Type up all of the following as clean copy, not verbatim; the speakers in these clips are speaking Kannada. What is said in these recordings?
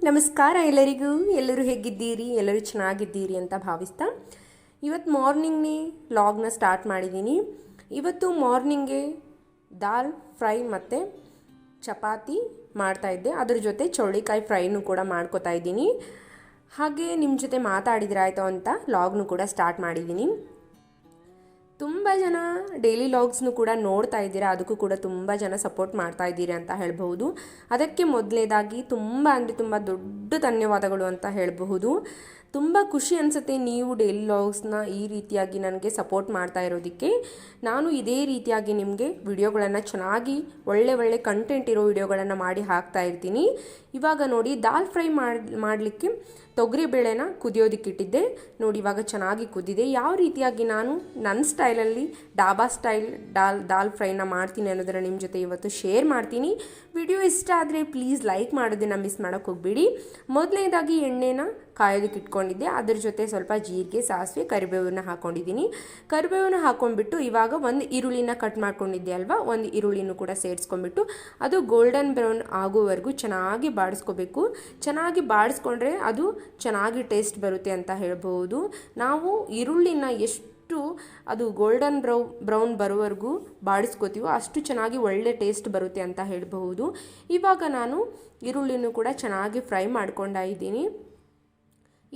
ನಮಸ್ಕಾರ ಎಲ್ಲರಿಗೂ. ಎಲ್ಲರೂ ಹೇಗಿದ್ದೀರಿ? ಎಲ್ಲರೂ ಚೆನ್ನಾಗಿದ್ದೀರಿ ಅಂತ ಭಾವಿಸ್ತಾ ಇವತ್ತು ಮಾರ್ನಿಂಗ್ನೇ ವ್ಲಾಗ್ನ ಸ್ಟಾರ್ಟ್ ಮಾಡಿದ್ದೀನಿ. ಇವತ್ತು ಮಾರ್ನಿಂಗ್ಗೆ ದಾಲ್ ಫ್ರೈ ಮತ್ತು ಚಪಾತಿ ಮಾಡ್ತಾಯಿದ್ದೆ. ಅದ್ರ ಜೊತೆ ಚೌಳಿಕಾಯಿ ಫ್ರೈನೂ ಕೂಡ ಮಾಡ್ಕೋತಾ ಇದ್ದೀನಿ. ಹಾಗೆ ನಿಮ್ಮ ಜೊತೆ ಮಾತಾಡಿದ್ರಾಯ್ತು ಅಂತ ವ್ಲಾಗ್ನು ಕೂಡ ಸ್ಟಾರ್ಟ್ ಮಾಡಿದ್ದೀನಿ. ತುಂಬ ಜನ ಡೈಲಿ ವ್ಲಾಗ್ಸ್ನು ಕೂಡ ನೋಡ್ತಾ ಇದ್ದೀರಾ, ಅದಕ್ಕೂ ಕೂಡ ತುಂಬ ಜನ ಸಪೋರ್ಟ್ ಮಾಡ್ತಾ ಇದ್ದೀರಿ ಅಂತ ಹೇಳ್ಬಹುದು. ಅದಕ್ಕೆ ಮೊದಲನೇದಾಗಿ ತುಂಬ ದೊಡ್ಡ ಧನ್ಯವಾದಗಳು ಅಂತ ಹೇಳಬಹುದು. ತುಂಬ ಖುಷಿ ಅನಿಸುತ್ತೆ ನೀವು ಡೈಲಿ ವ್ಲಾಗ್ಸ್ನ ಈ ರೀತಿಯಾಗಿ ನನಗೆ ಸಪೋರ್ಟ್ ಮಾಡ್ತಾ ಇರೋದಕ್ಕೆ. ನಾನು ಇದೇ ರೀತಿಯಾಗಿ ನಿಮಗೆ ವಿಡಿಯೋಗಳನ್ನು ಚೆನ್ನಾಗಿ ಒಳ್ಳೆ ಕಂಟೆಂಟ್ ಇರೋ ವಿಡಿಯೋಗಳನ್ನು ಮಾಡಿ ಹಾಕ್ತಾ ಇರ್ತೀನಿ. ಇವಾಗ ನೋಡಿ ದಾಲ್ ಫ್ರೈ ಮಾಡಲಿಕ್ಕೆ ತೊಗರಿಬೇಳೆನ ಕುದಿಯೋದಕ್ಕಿಟ್ಟಿದ್ದೆ. ನೋಡಿ ಇವಾಗ ಚೆನ್ನಾಗಿ ಕುದಿದೆ. ಯಾವ ರೀತಿಯಾಗಿ ನಾನು ನನ್ನ ಸ್ಟೈಲಲ್ಲಿ ಡಾಬಾ ಸ್ಟೈಲ್ ದಾಲ್ ಫ್ರೈನ ಮಾಡ್ತೀನಿ ಅನ್ನೋದನ್ನು ನಿಮ್ಮ ಜೊತೆ ಇವತ್ತು ಶೇರ್ ಮಾಡ್ತೀನಿ. ವಿಡಿಯೋ ಇಷ್ಟ ಆದರೆ ಪ್ಲೀಸ್ ಲೈಕ್ ಮಾಡೋದನ್ನು ಮಿಸ್ ಮಾಡೋಕ್ಕೆ ಹೋಗಬೇಡಿ. ಮೊದಲನೇದಾಗಿ ಎಣ್ಣೆನ ಕಾಯೋದಕ್ಕೆ ಇಟ್ಕೊಂಡಿದ್ದೆ. ಅದ್ರ ಜೊತೆ ಸ್ವಲ್ಪ ಜೀರಿಗೆ, ಸಾಸಿವೆ, ಕರಿಬೇವನ್ನ ಹಾಕ್ಕೊಂಡಿದ್ದೀನಿ. ಕರಿಬೇವನ್ನ ಹಾಕ್ಕೊಂಡ್ಬಿಟ್ಟು ಇವಾಗ ಒಂದು ಈರುಳ್ಳಿನ ಕಟ್ ಮಾಡ್ಕೊಂಡಿದ್ದೆ ಅಲ್ವಾ, ಒಂದು ಈರುಳ್ಳಿನೂ ಕೂಡ ಸೇರಿಸ್ಕೊಂಡ್ಬಿಟ್ಟು ಅದು ಗೋಲ್ಡನ್ ಬ್ರೌನ್ ಆಗೋವರೆಗೂ ಚೆನ್ನಾಗಿ ಬಾಡಿಸ್ಕೋಬೇಕು. ಚೆನ್ನಾಗಿ ಬಾಡಿಸ್ಕೊಂಡ್ರೆ ಅದು ಚೆನ್ನಾಗಿ ಟೇಸ್ಟ್ ಬರುತ್ತೆ ಅಂತ ಹೇಳ್ಬೋದು. ನಾವು ಈರುಳ್ಳಿನ ಎಷ್ಟು ಅದು ಗೋಲ್ಡನ್ ಬ್ರೌನ್ ಬರೋವರೆಗೂ ಬಾಡಿಸ್ಕೋತೀವೋ ಅಷ್ಟು ಚೆನ್ನಾಗಿ ಒಳ್ಳೆ ಟೇಸ್ಟ್ ಬರುತ್ತೆ ಅಂತ ಹೇಳ್ಬಹುದು. ಇವಾಗ ನಾನು ಈರುಳ್ಳಿನೂ ಕೂಡ ಚೆನ್ನಾಗಿ ಫ್ರೈ ಮಾಡ್ಕೊಂಡಿದ್ದೀನಿ.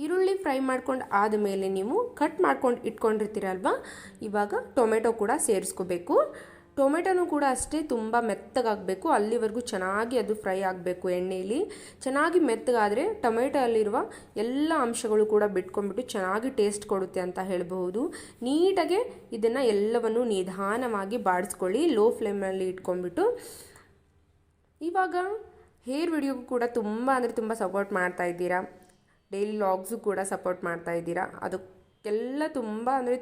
ಈರುಳ್ಳಿ ಫ್ರೈ ಮಾಡ್ಕೊಂಡು ಆದಮೇಲೆ ನೀವು ಕಟ್ ಮಾಡ್ಕೊಂಡು ಇಟ್ಕೊಂಡಿರ್ತೀರಲ್ವ, ಇವಾಗ ಟೊಮೆಟೊ ಕೂಡ ಸೇರಿಸ್ಕೋಬೇಕು. ಟೊಮೆಟೊನೂ ಕೂಡ ಅಷ್ಟೇ ತುಂಬ ಮೆತ್ತಗಾಗಬೇಕು, ಅಲ್ಲಿವರೆಗೂ ಚೆನ್ನಾಗಿ ಅದು ಫ್ರೈ ಆಗಬೇಕು ಎಣ್ಣೆಯಲ್ಲಿ. ಚೆನ್ನಾಗಿ ಮೆತ್ತಗಾದರೆ ಟೊಮೆಟೊ ಅಲ್ಲಿರುವ ಎಲ್ಲ ಅಂಶಗಳು ಕೂಡ ಬಿಟ್ಕೊಂಡ್ಬಿಟ್ಟು ಚೆನ್ನಾಗಿ ಟೇಸ್ಟ್ ಕೊಡುತ್ತೆ ಅಂತ ಹೇಳಬಹುದು. ನೀಟಾಗಿ ಇದನ್ನು ಎಲ್ಲವನ್ನು ನಿಧಾನವಾಗಿ ಬಾಡಿಸ್ಕೊಳ್ಳಿ, ಲೋ ಫ್ಲೇಮಲ್ಲಿ ಇಟ್ಕೊಂಡ್ಬಿಟ್ಟು. ಇವಾಗ ಹೇರ್ ವಿಡಿಯೋಗೂ ಕೂಡ ತುಂಬ ಸಪೋರ್ಟ್ ಮಾಡ್ತಾ ಇದ್ದೀರಾ, ಡೈಲಿ ವ್ಲಾಗ್ಸು ಕೂಡ ಸಪೋರ್ಟ್ ಮಾಡ್ತಾ ಇದ್ದೀರಾ. ಅದಕ್ಕೆಲ್ಲ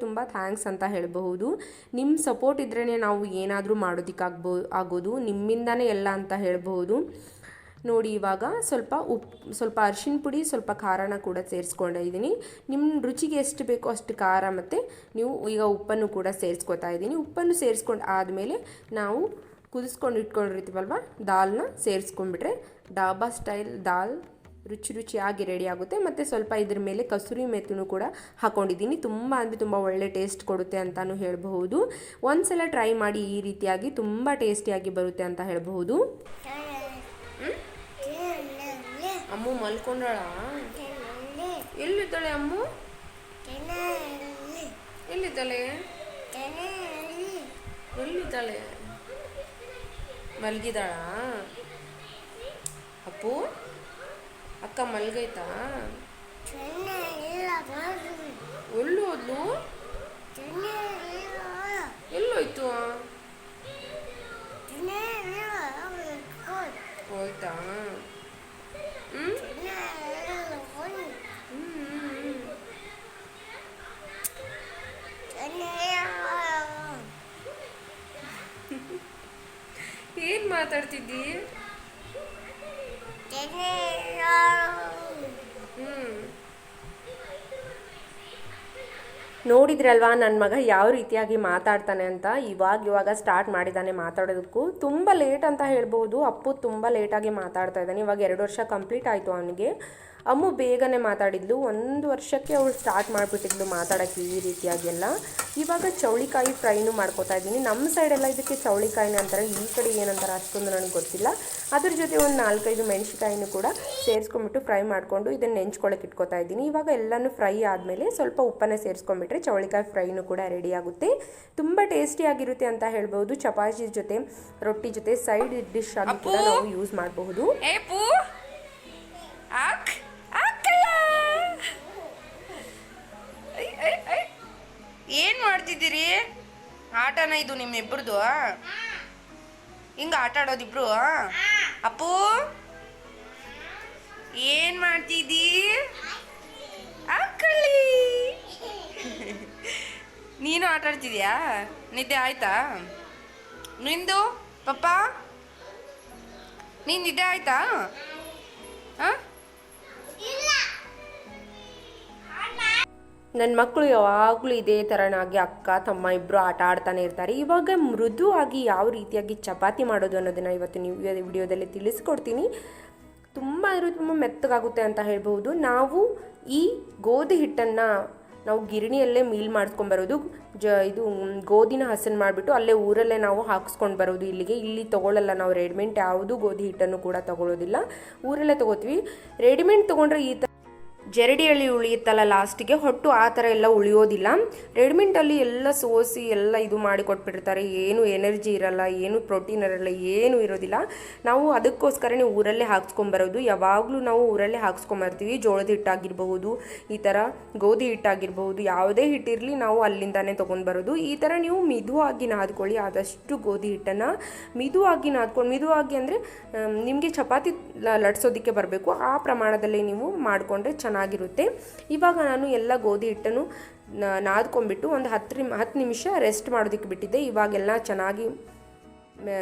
ತುಂಬ ಥ್ಯಾಂಕ್ಸ್ ಅಂತ ಹೇಳಬಹುದು. ನಿಮ್ಮ ಸಪೋರ್ಟ್ ಇದ್ರೇ ನಾವು ಏನಾದರೂ ಆಗೋದು, ನಿಮ್ಮಿಂದನೇ ಎಲ್ಲ ಅಂತ ಹೇಳಬಹುದು. ನೋಡಿ ಇವಾಗ ಸ್ವಲ್ಪ ಅರಿಶಿನ ಪುಡಿ, ಸ್ವಲ್ಪ ಖಾರನ ಕೂಡ ಸೇರಿಸ್ಕೊಂಡಿದ್ದೀನಿ. ನಿಮ್ಮ ರುಚಿಗೆ ಎಷ್ಟು ಬೇಕೋ ಅಷ್ಟು ಖಾರ ಮತ್ತು ನೀವು ಈಗ ಉಪ್ಪನ್ನು ಕೂಡ ಸೇರಿಸ್ಕೊತಾ ಇದ್ದೀನಿ. ಉಪ್ಪನ್ನು ಸೇರಿಸ್ಕೊಂಡು ಆದಮೇಲೆ ನಾವು ಕುದಿಸ್ಕೊಂಡು ಇಟ್ಕೊಂಡಿರ್ತೀವಲ್ವ ದಾಲ್ನ ಸೇರಿಸ್ಕೊಂಡ್ಬಿಟ್ರೆ ಡಾಬಾ ಸ್ಟೈಲ್ ದಾಲ್ ರುಚಿಯಾಗಿ ರೆಡಿ ಆಗುತ್ತೆ. ಮತ್ತು ಸ್ವಲ್ಪ ಇದ್ರ ಮೇಲೆ ಕಸೂರಿ ಮೆಥಿನೂ ಕೂಡ ಹಾಕ್ಕೊಂಡಿದ್ದೀನಿ. ತುಂಬ ಒಳ್ಳೆ ಟೇಸ್ಟ್ ಕೊಡುತ್ತೆ ಅಂತಲೂ ಹೇಳಬಹುದು. ಒಂದ್ಸಲ ಟ್ರೈ ಮಾಡಿ, ಈ ರೀತಿಯಾಗಿ ತುಂಬ ಟೇಸ್ಟಿಯಾಗಿ ಬರುತ್ತೆ ಅಂತ ಹೇಳಬಹುದು. ಅಮ್ಮು ಮಲ್ಕೊಂಡಳ? ಎಲ್ಲಿದ್ದಾಳೆ ಅಮ್ಮು? ಎಲ್ಲಿದ್ದಾಳೆ? ಮಲಗಿದಾಳ? ಅಪ್ಪು ಅಕ್ಕ ಮಲ್ಗೈತಾ? ಎಲ್ಲಿ ಹೋದ್ಲು? ಎಲ್ಲೋಯ್ತು? ಹೋಯ್ತಾ? ಏನ್ ಮಾತಾಡ್ತಿದ್ದಿ? ನೋಡಿದ್ರಲ್ವಾ ನನ್ನ ಮಗ ಯಾವ ರೀತಿಯಾಗಿ ಮಾತಾಡ್ತಾನೆ ಅಂತ. ಇವಾಗ ಸ್ಟಾರ್ಟ್ ಮಾಡಿದ್ದಾನೆ ಮಾತಾಡೋದಕ್ಕೂ. ತುಂಬ ಲೇಟ್ ಅಂತ ಹೇಳ್ಬೋದು. ಅಪ್ಪು ತುಂಬ ಲೇಟಾಗಿ ಮಾತಾಡ್ತಾ ಇದ್ದಾನೆ. ಇವಾಗ 2 ವರ್ಷ ಕಂಪ್ಲೀಟ್ ಆಯಿತು ಅವನಿಗೆ. ಅಮ್ಮು ಬೇಗನೆ ಮಾತಾಡಿದ್ಲು. 1 ವರ್ಷಕ್ಕೆ ಅವಳು ಸ್ಟಾರ್ಟ್ ಮಾಡಿಬಿಟ್ಟಿದ್ಲು ಮಾತಾಡೋಕ್ಕೆ ಈ ರೀತಿಯಾಗೆಲ್ಲ. ಇವಾಗ ಚೌಳಿಕಾಯಿ ಫ್ರೈನೂ ಮಾಡ್ಕೋತಾ ಇದ್ದೀನಿ. ನಮ್ಮ ಸೈಡೆಲ್ಲ ಇದಕ್ಕೆ ಚೌಳಿಕಾಯಿನ ಅಂತಾರೆ, ಈ ಕಡೆ ಏನಂತಾರೆ ಅಷ್ಟೊಂದು ನನಗೆ ಗೊತ್ತಿಲ್ಲ. ಅದ್ರ ಜೊತೆ ಒಂದು 4-5 ಮೆಣಸಿಕಾಯಿನೂ ಕೂಡ ಸೇರಿಸ್ಕೊಂಡ್ಬಿಟ್ಟು ಫ್ರೈ ಮಾಡಿಕೊಂಡು ಇದನ್ನು ನೆಂಚ್ಕೊಳ್ಳೋಕೆ ಇಟ್ಕೋತಾ ಇದ್ದೀನಿ. ಇವಾಗ ಎಲ್ಲನೂ ಫ್ರೈ ಆದಮೇಲೆ ಸ್ವಲ್ಪ ಉಪ್ಪನ್ನು ಸೇರಿಸ್ಕೊಂಡ್ಬಿಟ್ರೆ ಚೌಳಿಕಾಯಿ ಫ್ರೈನೂ ಕೂಡ ರೆಡಿ ಆಗುತ್ತೆ. ತುಂಬ ಟೇಸ್ಟಿಯಾಗಿರುತ್ತೆ ಅಂತ ಹೇಳ್ಬೋದು. ಚಪಾತಿ ಜೊತೆ, ರೊಟ್ಟಿ ಜೊತೆ ಸೈಡ್ ಡಿಶ್ ಆಗಿ ಕೂಡ ನಾವು ಯೂಸ್ ಮಾಡಬಹುದು. ಏನ್ ಮಾಡ್ತಿದ್ದೀರಿ? ಆಟನ ಇದು ನಿಮ್ಮಿಬ್ರದು? ಹಿಂಗ ಆಟ ಆಡೋದಿಬ್ರು? ಅಪ್ಪು ಏನ್ ಮಾಡ್ತಿದ್ದೀ? ಅಕ್ಕಳಿ ನೀನು ಆಟ ಆಡ್ತಿದ್ಯಾ? ನಿದ್ದೆ ಆಯ್ತಾ ನಿಂದು? ಪಪ್ಪ ನೀನ್ ನಿದ್ದೆ ಆಯ್ತಾ? ನನ್ನ ಮಕ್ಕಳು ಯಾವಾಗಲೂ ಇದೇ ಥರನಾಗಿ ಅಕ್ಕ ತಮ್ಮ ಇಬ್ಬರು ಆಟ ಆಡ್ತಾನೆ ಇರ್ತಾರೆ. ಇವಾಗ ಮೃದುವಾಗಿ ಯಾವ ರೀತಿಯಾಗಿ ಚಪಾತಿ ಮಾಡೋದು ಅನ್ನೋದನ್ನು ಇವತ್ತು ನೀವು ವಿಡಿಯೋದಲ್ಲಿ ತಿಳಿಸ್ಕೊಡ್ತೀನಿ. ತುಂಬ ಅಂದರೆ ತುಂಬ ಮೆತ್ತಗಾಗುತ್ತೆ ಅಂತ ಹೇಳ್ಬೋದು. ನಾವು ಈ ಗೋಧಿ ಹಿಟ್ಟನ್ನು ನಾವು ಗಿರಣಿಯಲ್ಲೇ ಮೀಲ್ ಮಾಡಿಸ್ಕೊಂಬರೋದು. ಇದು ಗೋಧಿನ ಹಸನ್ ಮಾಡಿಬಿಟ್ಟು ಅಲ್ಲೇ ಊರಲ್ಲೇ ನಾವು ಹಾಕ್ಸ್ಕೊಂಡು ಬರೋದು. ಇಲ್ಲಿ ತೊಗೊಳ್ಳಲ್ಲ, ನಾವು ರೆಡಿಮೇಡ್ ಯಾವುದು ಗೋಧಿ ಹಿಟ್ಟನ್ನು ಕೂಡ ತೊಗೊಳ್ಳೋದಿಲ್ಲ, ಊರಲ್ಲೇ ತೊಗೋತೀವಿ. ರೆಡಿಮೇಡ್ ತೊಗೊಂಡ್ರೆ ಈ ಥರ ಜರಡಿಯಲ್ಲಿ ಉಳಿಯುತ್ತಲ್ಲ ಲಾಸ್ಟಿಗೆ, ಹೊಟ್ಟು ಆ ಥರ ಎಲ್ಲ ಉಳಿಯೋದಿಲ್ಲ. ರೆಡಿಮೇಡಲ್ಲಿ ಎಲ್ಲ ಸೋಸಿ ಎಲ್ಲ ಇದು ಮಾಡಿ ಕೊಟ್ಬಿಟ್ಟಿರ್ತಾರೆ, ಏನು ಎನರ್ಜಿ ಇರಲ್ಲ, ಏನು ಪ್ರೋಟೀನ್ ಇರಲ್ಲ, ಏನು ಇರೋದಿಲ್ಲ. ನಾವು ಅದಕ್ಕೋಸ್ಕರನೇ ಊರಲ್ಲೇ ಹಾಕ್ಸ್ಕೊಂಬರೋದು. ಯಾವಾಗಲೂ ನಾವು ಊರಲ್ಲೇ ಹಾಕ್ಸ್ಕೊಂಬರ್ತೀವಿ. ಜೋಳದ ಹಿಟ್ಟಾಗಿರ್ಬಹುದು, ಈ ಥರ ಗೋಧಿ ಹಿಟ್ಟಾಗಿರ್ಬಹುದು, ಯಾವುದೇ ಹಿಟ್ಟಿರಲಿ ನಾವು ಅಲ್ಲಿಂದಾನೇ ತೊಗೊಂಡು ಬರೋದು. ಈ ಥರ ನೀವು ಮಿದುವಾಗಿ ನಾದ್ಕೊಳ್ಳಿ. ಆದಷ್ಟು ಗೋಧಿ ಹಿಟ್ಟನ್ನು ಮಿದುವಾಗಿ ನಾದ್ಕೊಂಡು, ಮಿದುವಾಗಿ ಅಂದರೆ ನಿಮಗೆ ಚಪಾತಿ ಲಟ್ಸೋದಕ್ಕೆ ಬರಬೇಕು, ಆ ಪ್ರಮಾಣದಲ್ಲಿ ನೀವು ಮಾಡಿಕೊಂಡ್ರೆ ಚೆನ್ನಾಗಿರುತ್ತೆ. ಇವಾಗ ನಾನು ಎಲ್ಲ ಗೋಧಿ ಹಿಟ್ಟನ್ನು ನಾದ್ಕೊಂಡ್ಬಿಟ್ಟು ಒಂದು 10 ನಿಮಿಷ ರೆಸ್ಟ್ ಮಾಡೋದಕ್ಕೆ ಬಿಟ್ಟಿದ್ದೆ. ಇವಾಗೆಲ್ಲ ಚೆನ್ನಾಗಿ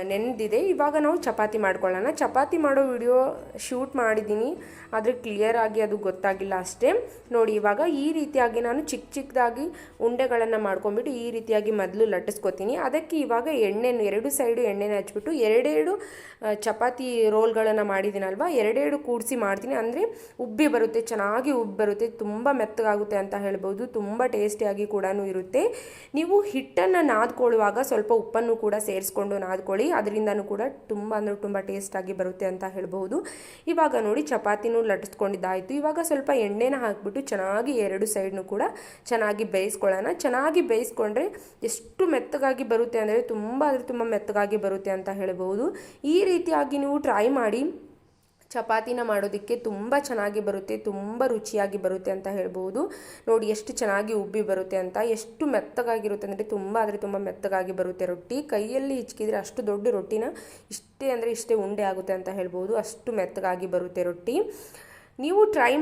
ನೆನೆದಿದೆ. ಇವಾಗ ನಾವು ಚಪಾತಿ ಮಾಡ್ಕೊಳ್ಳೋಣ. ಚಪಾತಿ ಮಾಡೋ ವಿಡಿಯೋ ಶೂಟ್ ಮಾಡಿದ್ದೀನಿ, ಆದರೆ ಕ್ಲಿಯರಾಗಿ ಅದು ಗೊತ್ತಾಗಿಲ್ಲ ಅಷ್ಟೇ. ನೋಡಿ, ಇವಾಗ ಈ ರೀತಿಯಾಗಿ ನಾನು ಚಿಕ್ಕದಾಗಿ ಉಂಡೆಗಳನ್ನು ಮಾಡ್ಕೊಂಡ್ಬಿಟ್ಟು ಈ ರೀತಿಯಾಗಿ ಮೊದಲು ಲಟ್ಟಿಸ್ಕೊತೀನಿ. ಅದಕ್ಕೆ ಇವಾಗ ಎಣ್ಣೆನ 2 ಸೈಡು ಎಣ್ಣೆನ ಹಚ್ಬಿಟ್ಟು 2 ಚಪಾತಿ ರೋಲ್ಗಳನ್ನು ಮಾಡಿದ್ದೀನಲ್ವ, 2 ಕೂಡಿಸಿ ಮಾಡ್ತೀನಿ. ಅಂದರೆ ಉಬ್ಬಿ ಬರುತ್ತೆ, ಚೆನ್ನಾಗಿ ಉಬ್ಬಿ ಬರುತ್ತೆ, ತುಂಬ ಮೆತ್ತಗಾಗುತ್ತೆ ಅಂತ ಹೇಳ್ಬೋದು. ತುಂಬ ಟೇಸ್ಟಿಯಾಗಿ ಕೂಡ ಇರುತ್ತೆ. ನೀವು ಹಿಟ್ಟನ್ನು ನಾದ್ಕೊಳ್ಳುವಾಗ ಸ್ವಲ್ಪ ಉಪ್ಪನ್ನು ಕೂಡ ಸೇರಿಸ್ಕೊಂಡು ನಾದ್ಕೊಳ್ಳಿ, ಅದರಿಂದನೂ ಕೂಡ ತುಂಬ ಅಂದರೆ ತುಂಬ ಟೇಸ್ಟಾಗಿ ಬರುತ್ತೆ ಅಂತ ಹೇಳ್ಬೋದು. ಇವಾಗ ನೋಡಿ, ಚಪಾತಿನೂ ಲಟ್ಟಿಸ್ಕೊಂಡಿದ್ದಾಯಿತು. ಇವಾಗ ಸ್ವಲ್ಪ ಎಣ್ಣೆನ ಹಾಕಿಬಿಟ್ಟು ಚೆನ್ನಾಗಿ 2 ಸೈಡ್ನು ಕೂಡ ಚೆನ್ನಾಗಿ ಬೇಯಿಸ್ಕೊಳ್ಳೋಣ. ಚೆನ್ನಾಗಿ ಬೇಯಿಸ್ಕೊಂಡ್ರೆ ಎಷ್ಟು ಮೆತ್ತಗಾಗಿ ಬರುತ್ತೆ ಅಂದರೆ ತುಂಬ ಮೆತ್ತಗಾಗಿ ಬರುತ್ತೆ ಅಂತ ಹೇಳ್ಬೋದು. ಈ ರೀತಿಯಾಗಿ ನೀವು ಟ್ರೈ ಮಾಡಿ, ಚಪಾತಿನ ಮಾಡೋದಕ್ಕೆ ತುಂಬ ಚೆನ್ನಾಗಿ ಬರುತ್ತೆ, ತುಂಬ ರುಚಿಯಾಗಿ ಬರುತ್ತೆ ಅಂತ ಹೇಳ್ಬೋದು. ನೋಡಿ ಎಷ್ಟು ಚೆನ್ನಾಗಿ ಉಬ್ಬಿ ಬರುತ್ತೆ ಅಂತ, ಎಷ್ಟು ಮೆತ್ತಗಾಗಿರುತ್ತೆ ಅಂದರೆ ತುಂಬ ಮೆತ್ತಗಾಗಿ ಬರುತ್ತೆ ರೊಟ್ಟಿ. ಕೈಯಲ್ಲಿ ಹಿಚ್ಕಿದ್ರೆ ಅಷ್ಟು ದೊಡ್ಡ ರೊಟ್ಟಿನ ಇಷ್ಟೇ ಉಂಡೆ ಆಗುತ್ತೆ ಅಂತ ಹೇಳ್ಬೋದು. ಅಷ್ಟು ಮೆತ್ತಗಾಗಿ ಬರುತ್ತೆ ರೊಟ್ಟಿ. ನೀವು ಟ್ರೈ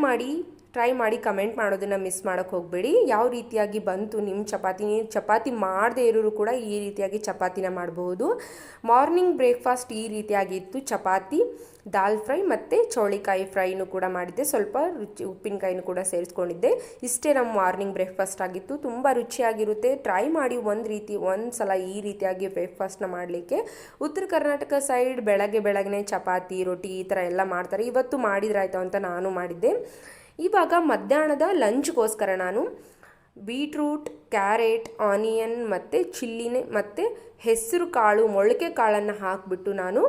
ಮಾಡಿ ಕಮೆಂಟ್ ಮಾಡೋದನ್ನು ಮಿಸ್ ಮಾಡೋಕ್ಕೆ ಹೋಗಬೇಡಿ. ಯಾವ ರೀತಿಯಾಗಿ ಬಂತು ನಿಮ್ಮ ಚಪಾತಿ ಮಾಡದೇ ಇರೋರು ಕೂಡ ಈ ರೀತಿಯಾಗಿ ಚಪಾತಿನ ಮಾಡಬಹುದು. ಮಾರ್ನಿಂಗ್ ಬ್ರೇಕ್ಫಾಸ್ಟ್ ಈ ರೀತಿಯಾಗಿ ಇತ್ತು. ಚಪಾತಿ, ದಾಲ್ ಫ್ರೈ ಮತ್ತು ಚೌಳಿಕಾಯಿ ಫ್ರೈನೂ ಕೂಡ ಮಾಡಿದ್ದೆ. ಸ್ವಲ್ಪ ಉಪ್ಪಿನಕಾಯಿನೂ ಕೂಡ ಸೇರಿಸ್ಕೊಂಡಿದ್ದೆ. ಇಷ್ಟೇ ನಮ್ಮ ಮಾರ್ನಿಂಗ್ ಬ್ರೇಕ್ಫಾಸ್ಟ್ ಆಗಿತ್ತು. ತುಂಬ ರುಚಿಯಾಗಿರುತ್ತೆ. ಟ್ರೈ ಮಾಡಿ ಒಂದು ಸಲ ಈ ರೀತಿಯಾಗಿ ಬ್ರೇಕ್ಫಾಸ್ಟ್ನ ಮಾಡಲಿಕ್ಕೆ. ಉತ್ತರ ಕರ್ನಾಟಕ ಸೈಡ್ ಬೆಳಗ್ಗೆ ಚಪಾತಿ, ರೊಟ್ಟಿ ಈ ಥರ ಎಲ್ಲ ಮಾಡ್ತಾರೆ. ಇವತ್ತು ಮಾಡಿದ್ರಾಯ್ತು ಅಂತ ನಾನು ಮಾಡಿದ್ದೆ. ಇವಾಗ ಮಧ್ಯಾಹ್ನದ ಲಂಚ್ಗೋಸ್ಕರ ನಾನು ಬೀಟ್ರೂಟ್, ಕ್ಯಾರೆಟ್, ಆನಿಯನ್ ಮತ್ತು ಚಿಲ್ಲಿನೇ ಮತ್ತು ಹೆಸರು ಕಾಳು, ಮೊಳಕೆ ಕಾಳನ್ನು ಹಾಕಿಬಿಟ್ಟು ನಾನು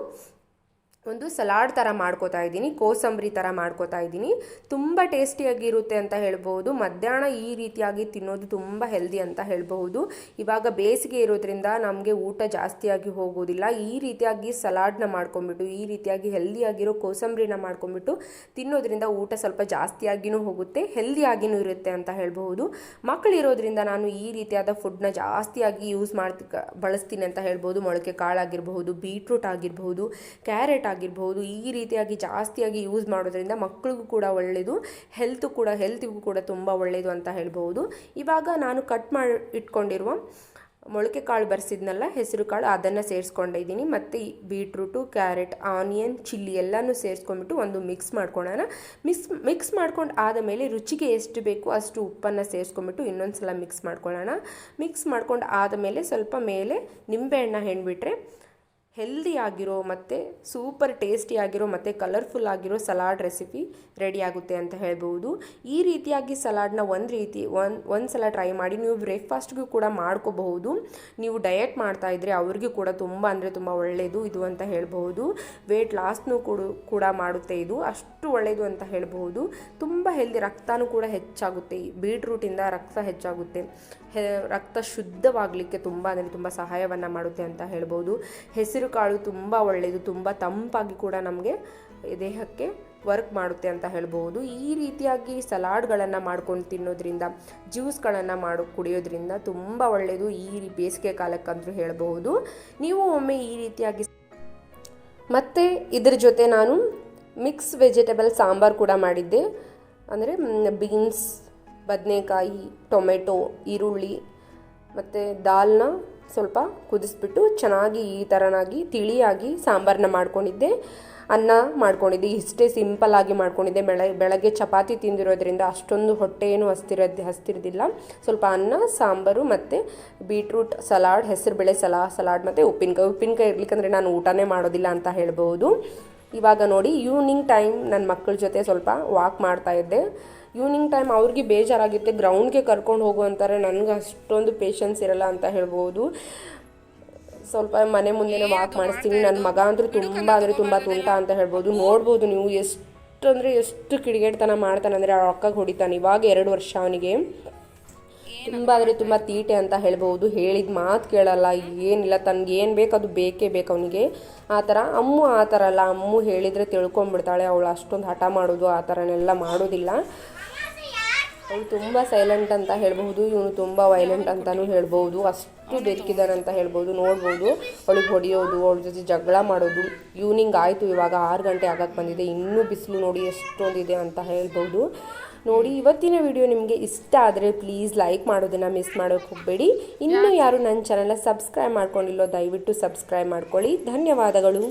ಒಂದು ಸಲಾಡ್ ಥರ ಮಾಡ್ಕೋತಾ ಇದ್ದೀನಿ, ಕೋಸಂಬರಿ ಥರ ಮಾಡ್ಕೋತಾ ಇದ್ದೀನಿ. ತುಂಬ ಟೇಸ್ಟಿಯಾಗಿರುತ್ತೆ ಅಂತ ಹೇಳ್ಬೋದು. ಮಧ್ಯಾಹ್ನ ಈ ರೀತಿಯಾಗಿ ತಿನ್ನೋದು ತುಂಬ ಹೆಲ್ದಿ ಅಂತ ಹೇಳ್ಬಹುದು. ಇವಾಗ ಬೇಸಿಗೆ ಇರೋದ್ರಿಂದ ನಮಗೆ ಊಟ ಜಾಸ್ತಿಯಾಗಿ ಹೋಗೋದಿಲ್ಲ. ಈ ರೀತಿಯಾಗಿ ಸಲಾಡ್ನ ಮಾಡ್ಕೊಂಬಿಟ್ಟು, ಈ ರೀತಿಯಾಗಿ ಹೆಲ್ದಿಯಾಗಿರೋ ಕೋಸಂಬರಿನ ಮಾಡ್ಕೊಂಬಿಟ್ಟು ತಿನ್ನೋದ್ರಿಂದ ಊಟ ಸ್ವಲ್ಪ ಜಾಸ್ತಿಯಾಗಿಯೂ ಹೋಗುತ್ತೆ, ಹೆಲ್ದಿಯಾಗಿಯೂ ಇರುತ್ತೆ ಅಂತ ಹೇಳ್ಬಹುದು. ಮಕ್ಕಳಿರೋದ್ರಿಂದ ನಾನು ಈ ರೀತಿಯಾದ ಫುಡ್ನ ಜಾಸ್ತಿಯಾಗಿ ಬಳಸ್ತೀನಿ ಅಂತ ಹೇಳ್ಬೋದು. ಮೊಳಕೆ ಕಾಳಾಗಿರ್ಬಹುದು, ಬೀಟ್ರೂಟ್ ಆಗಿರ್ಬಹುದು, ಕ್ಯಾರೆಟ್ ಆಗಿರ್ಬಹುದು, ಈ ರೀತಿಯಾಗಿ ಜಾಸ್ತಿಯಾಗಿ ಯೂಸ್ ಮಾಡೋದ್ರಿಂದ ಮಕ್ಕಳಿಗೂ ಕೂಡ ಒಳ್ಳೆಯದು, ಹೆಲ್ತಿಗೂ ಕೂಡ ತುಂಬ ಒಳ್ಳೆಯದು ಅಂತ ಹೇಳ್ಬೋದು. ಇವಾಗ ನಾನು ಕಟ್ ಮಾಡಿ ಇಟ್ಕೊಂಡಿರುವ ಮೊಳಕೆ ಕಾಳು ಬರೆಸಿದ್ನಲ್ಲ, ಹೆಸರು ಕಾಳು, ಅದನ್ನು ಸೇರಿಸ್ಕೊಂಡಿದ್ದೀನಿ. ಮತ್ತು ಬೀಟ್ರೂಟು, ಕ್ಯಾರೆಟ್, ಆನಿಯನ್, ಚಿಲ್ಲಿ ಎಲ್ಲನೂ ಸೇರಿಸ್ಕೊಂಡ್ಬಿಟ್ಟು ಒಂದು ಮಿಕ್ಸ್ ಮಾಡ್ಕೊಳ್ಳೋಣ. ಮಿಕ್ಸ್ ಮಾಡ್ಕೊಂಡು ಆದಮೇಲೆ ರುಚಿಗೆ ಎಷ್ಟು ಬೇಕು ಅಷ್ಟು ಉಪ್ಪನ್ನು ಸೇರಿಸ್ಕೊಂಡ್ಬಿಟ್ಟು ಇನ್ನೊಂದು ಸಲ ಮಿಕ್ಸ್ ಮಾಡ್ಕೊಳ್ಳೋಣ. ಮಿಕ್ಸ್ ಮಾಡ್ಕೊಂಡು ಆದಮೇಲೆ ಸ್ವಲ್ಪ ಮೇಲೆ ನಿಂಬೆಹಣ್ಣು ಹಿಂಡ್ಬಿಟ್ರೆ ಹೆಲ್ದಿಯಾಗಿರೋ ಮತ್ತು ಸೂಪರ್ ಟೇಸ್ಟಿಯಾಗಿರೋ ಮತ್ತು ಕಲರ್ಫುಲ್ ಆಗಿರೋ ಸಲಾಡ್ ರೆಸಿಪಿ ರೆಡಿ ಆಗುತ್ತೆ ಅಂತ ಹೇಳ್ಬೋದು. ಈ ರೀತಿಯಾಗಿ ಸಲಾಡ್ನ ಒಂದು ಸಲ ಟ್ರೈ ಮಾಡಿ. ನೀವು ಬ್ರೇಕ್ಫಾಸ್ಟ್ಗೂ ಕೂಡ ಮಾಡ್ಕೋಬಹುದು. ನೀವು ಡಯಟ್ ಮಾಡ್ತಾಯಿದ್ರೆ ಅವ್ರಿಗೂ ಕೂಡ ತುಂಬ ಅಂದರೆ ತುಂಬ ಒಳ್ಳೆಯದು ಇದು ಅಂತ ಹೇಳ್ಬೋದು. ವೆಯ್ಟ್ ಲಾಸ್ನೂ ಕೂಡ ಮಾಡುತ್ತೆ ಇದು, ಅಷ್ಟು ಒಳ್ಳೆಯದು ಅಂತ ಹೇಳ್ಬೋದು. ತುಂಬ ಹೆಲ್ದಿ, ರಕ್ತನೂ ಕೂಡ ಹೆಚ್ಚಾಗುತ್ತೆ. ಬೀಟ್ರೂಟಿಂದ ರಕ್ತ ಹೆಚ್ಚಾಗುತ್ತೆ, ರಕ್ತ ಶುದ್ಧವಾಗಲಿಕ್ಕೆ ತುಂಬ ಅಂದರೆ ತುಂಬ ಸಹಾಯವನ್ನು ಮಾಡುತ್ತೆ ಅಂತ ಹೇಳ್ಬೋದು. ಹೆಸರು ಕಾಳು ತುಂಬ ಒಳ್ಳೆಯದು, ತುಂಬ ತಂಪಾಗಿ ಕೂಡ ನಮಗೆ ದೇಹಕ್ಕೆ ವರ್ಕ್ ಮಾಡುತ್ತೆ ಅಂತ ಹೇಳ್ಬೋದು. ಈ ರೀತಿಯಾಗಿ ಸಲಾಡ್ಗಳನ್ನು ಮಾಡ್ಕೊಂಡು ತಿನ್ನೋದ್ರಿಂದ, ಜ್ಯೂಸ್ಗಳನ್ನು ಕುಡಿಯೋದ್ರಿಂದ ತುಂಬ ಒಳ್ಳೆಯದು ಈ ಬೇಸಿಗೆ ಕಾಲಕ್ಕಂತೂ ಹೇಳ್ಬೋದು. ನೀವು ಒಮ್ಮೆ ಈ ರೀತಿಯಾಗಿ. ಮತ್ತು ಇದ್ರ ಜೊತೆ ನಾನು ಮಿಕ್ಸ್ ವೆಜಿಟೇಬಲ್ ಸಾಂಬಾರು ಕೂಡ ಮಾಡಿದ್ದೆ. ಅಂದರೆ ಬೀನ್ಸ್, ಬದನೆಕಾಯಿ, ಟೊಮೆಟೊ, ಈರುಳ್ಳಿ ಮತ್ತು ದಾಲ್ನ ಸ್ವಲ್ಪ ಕುದಿಸ್ಬಿಟ್ಟು ಚೆನ್ನಾಗಿ ಈ ಥರನಾಗಿ ತಿಳಿಯಾಗಿ ಸಾಂಬಾರನ್ನ ಮಾಡ್ಕೊಂಡಿದ್ದೆ. ಅನ್ನ ಮಾಡ್ಕೊಂಡಿದ್ದೆ. ಇಷ್ಟೇ ಸಿಂಪಲ್ಲಾಗಿ ಮಾಡ್ಕೊಂಡಿದ್ದೆ. ಬೆಳಗ್ಗೆ ಚಪಾತಿ ತಿಂದಿರೋದ್ರಿಂದ ಅಷ್ಟೊಂದು ಹೊಟ್ಟೆ ಏನು ಹಸ್ತಿರೋದಿಲ್ಲ. ಸ್ವಲ್ಪ ಅನ್ನ, ಸಾಂಬಾರು ಮತ್ತು ಬೀಟ್ರೂಟ್ ಸಲಾಡ್, ಹೆಸರುಬೇಳೆ ಸಲಾಡ್ ಮತ್ತು ಉಪ್ಪಿನಕಾಯಿ ಇರ್ಲಿಕ್ಕಂದ್ರೆ ನಾನು ಊಟನೇ ಮಾಡೋದಿಲ್ಲ ಅಂತ ಹೇಳ್ಬೋದು. ಇವಾಗ ನೋಡಿ ಈವ್ನಿಂಗ್ ಟೈಮ್ ನನ್ನ ಮಕ್ಕಳ ಜೊತೆ ಸ್ವಲ್ಪ ವಾಕ್ ಮಾಡ್ತಾ ಇದ್ದೆ. ಈವ್ನಿಂಗ್ ಟೈಮ್ ಅವ್ರಿಗೆ ಬೇಜಾರಾಗುತ್ತೆ, ಗ್ರೌಂಡ್ಗೆ ಕರ್ಕೊಂಡು ಹೋಗು ಅಂತಾರೆ. ನನಗೆ ಅಷ್ಟೊಂದು ಪೇಷನ್ಸ್ ಇರಲ್ಲ ಅಂತ ಹೇಳ್ಬೋದು. ಸ್ವಲ್ಪ ಮನೆ ಮುಂದೆನೇ ವಾಕ್ ಮಾಡಿಸ್ತೀನಿ. ನನ್ನ ಮಗ ಅಂತೂ ತುಂಬ ತುಂಟ ಅಂತ ಹೇಳ್ಬೋದು. ನೋಡ್ಬೋದು ನೀವು ಎಷ್ಟು ಕಿಡಿಗೇಡ್ತನ ಮಾಡ್ತಾನೆ ಅಂದರೆ ಆ ಅಕ್ಕಗೆ ಹೊಡಿತಾನೆ. ಇವಾಗ 2 ವರ್ಷ ಅವನಿಗೆ. ತುಂಬ ತೀಟೆ ಅಂತ ಹೇಳ್ಬೋದು. ಹೇಳಿದ ಮಾತು ಕೇಳಲ್ಲ, ಏನಿಲ್ಲ, ತನಗೆ ಏನು ಬೇಕು ಅದು ಬೇಕೇ ಬೇಕು ಅವನಿಗೆ. ಆ ಥರ ಅಮ್ಮು ಆ ಥರ ಅಲ್ಲ. ಅಮ್ಮು ಹೇಳಿದರೆ ತಿಳ್ಕೊಂಬಿಡ್ತಾಳೆ. ಅವಳು ಅಷ್ಟೊಂದು ಹಠ ಮಾಡೋದು ಆ ಥರನೆಲ್ಲ ಮಾಡೋದಿಲ್ಲ. ಅವಳು ತುಂಬ ಸೈಲೆಂಟ್ ಅಂತ ಹೇಳ್ಬೋದು. ಇವನು ತುಂಬ ವೈಲೆಂಟ್ ಅಂತಲೂ ಹೇಳ್ಬೋದು. ಅಷ್ಟು ಬೆದಕಿದ್ದಾನಂತ ಹೇಳ್ಬೋದು. ನೋಡ್ಬೋದು ಅವಳಿಗೆ ಹೊಡೆಯೋದು, ಅವಳ ಜೊತೆ ಜಗಳ ಮಾಡೋದು. ಈವ್ನಿಂಗ್ ಆಯಿತು, ಇವಾಗ 6 ಗಂಟೆ ಆಗಕ್ಕೆ ಬಂದಿದೆ. ಇನ್ನೂ ಬಿಸಿಲು ನೋಡಿ ಎಷ್ಟೊಂದಿದೆ ಅಂತ ಹೇಳ್ಬೋದು. ನೋಡಿ, ಇವತ್ತಿನ ವಿಡಿಯೋ ನಿಮಗೆ ಇಷ್ಟ ಆದರೆ ಪ್ಲೀಸ್ ಲೈಕ್ ಮಾಡೋದನ್ನು ಮಿಸ್ ಮಾಡೋಕ್ಕೆ ಹೋಗಬೇಡಿ. ಇನ್ನೂ ಯಾರು ನನ್ನ ಚಾನಲ್ನ ಸಬ್ಸ್ಕ್ರೈಬ್ ಮಾಡ್ಕೊಂಡಿಲ್ಲೋ ದಯವಿಟ್ಟು ಸಬ್ಸ್ಕ್ರೈಬ್ ಮಾಡ್ಕೊಳ್ಳಿ. ಧನ್ಯವಾದಗಳು.